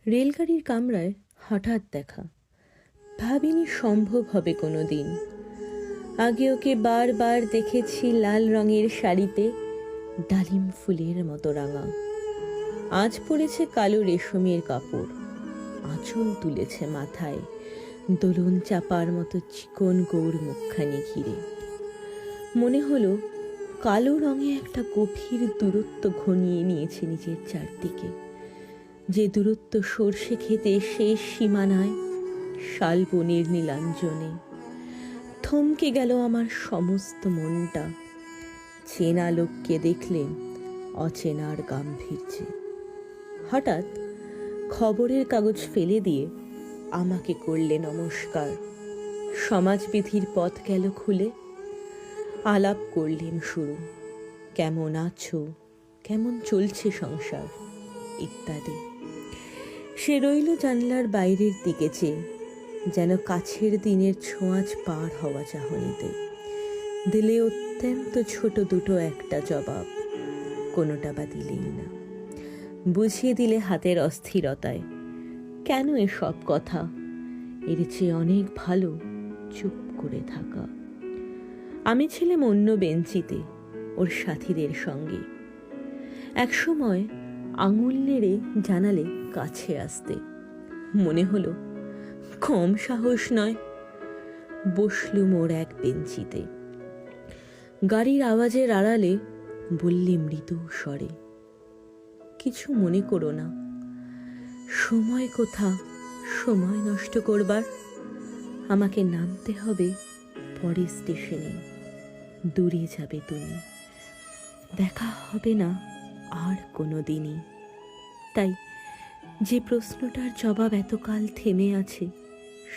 রেলগাড়ির কামরায় হঠাৎ দেখা, ভাবিনি সম্ভব হবে কোনো দিন। আগে ওকে বারবার দেখেছি লাল রঙের শাড়িতে, ডালিম ফুলের মতো রাঙা। আজ পরেছে কালো রেশমের কাপড়, আঁচল তুলেছে মাথায়, দোলন চাপার মতো চিকন গৌর মুখখানি ঘিরে। মনে হলো কালো রঙে একটা গভীর দূরত্ব ঘনিয়ে নিয়েছে নিজের চারদিকে, যে দূরত্ব সর্ষে খেতে শেষ সীমানায়, শালবনের নীলাঞ্জনে। থমকে গেল আমার সমস্ত মনটা, চেনা লোককে দেখলে অচেনার গাম্ভীর্যে। হঠাৎ খবরের কাগজ ফেলে দিয়ে আমাকে করলে নমস্কার। সমাজবিধির পথ গেল খুলে, আলাপ করলেন শুরু, কেমন আছো, কেমন চলছে সংসার ইত্যাদি। সে রইল জানলার বাইরের দিকে চেয়ে, যেন কাছের দিনের ছোঁয়াচ পার হওয়া চাহনিতে। দিলে অত্যন্ত ছোট দুটো একটা জবাব, কোনোটা বা দিলেই না। বুঝিয়ে দিলে হাতের অস্থিরতায়, কেন এসব কথা, এর চেয়ে অনেক ভালো চুপ করে থাকা। আমি ছিলাম অন্য বেঞ্চিতে ওর সাথীদের সঙ্গে। একসময় আঙুল নেড়ে জানালে কাছে আসতে, মনে হলো কম সাহস নয়। বসলুম ওর এক বেঞ্চিতে। গাড়ির আওয়াজের আড়ালে বললি মৃদু স্বরে, কিছু মনে করো না, সময় কোথা সময় নষ্ট করবার। আমাকে নামতে হবে পরের স্টেশনে, দূরে যাবে তুমি, দেখা হবে না আর কোনো দিনই। তাই যে প্রশ্নটার জবাব এতকাল থেমে আছে,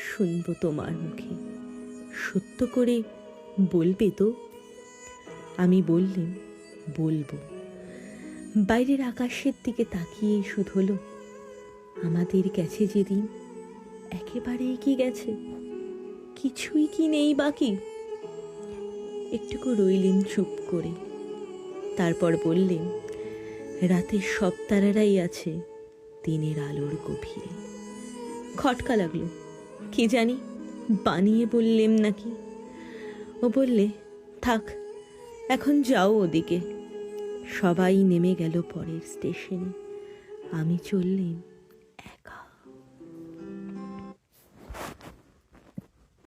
শুনবো তোমার মুখে, সত্য করে বলবে তো? আমি বললেম বলবো। বাইরের আকাশের দিকে তাকিয়ে শুধলো, আমাদের গেছে যেদিন, একেবারেই কি গেছে, কিছুই কি নেই বাকি? একটুকু রইলেন চুপ করে, তারপর বললেন, রাতের সব তারারাই আছে দিনের আলোর গভীরে। খটকা লাগলো, কি জানি বানিয়ে বললেম নাকি। ও বললে, থাক এখন যাও ওদিকে। সবাই নেমে গেল পরের স্টেশনে, আমি চললেম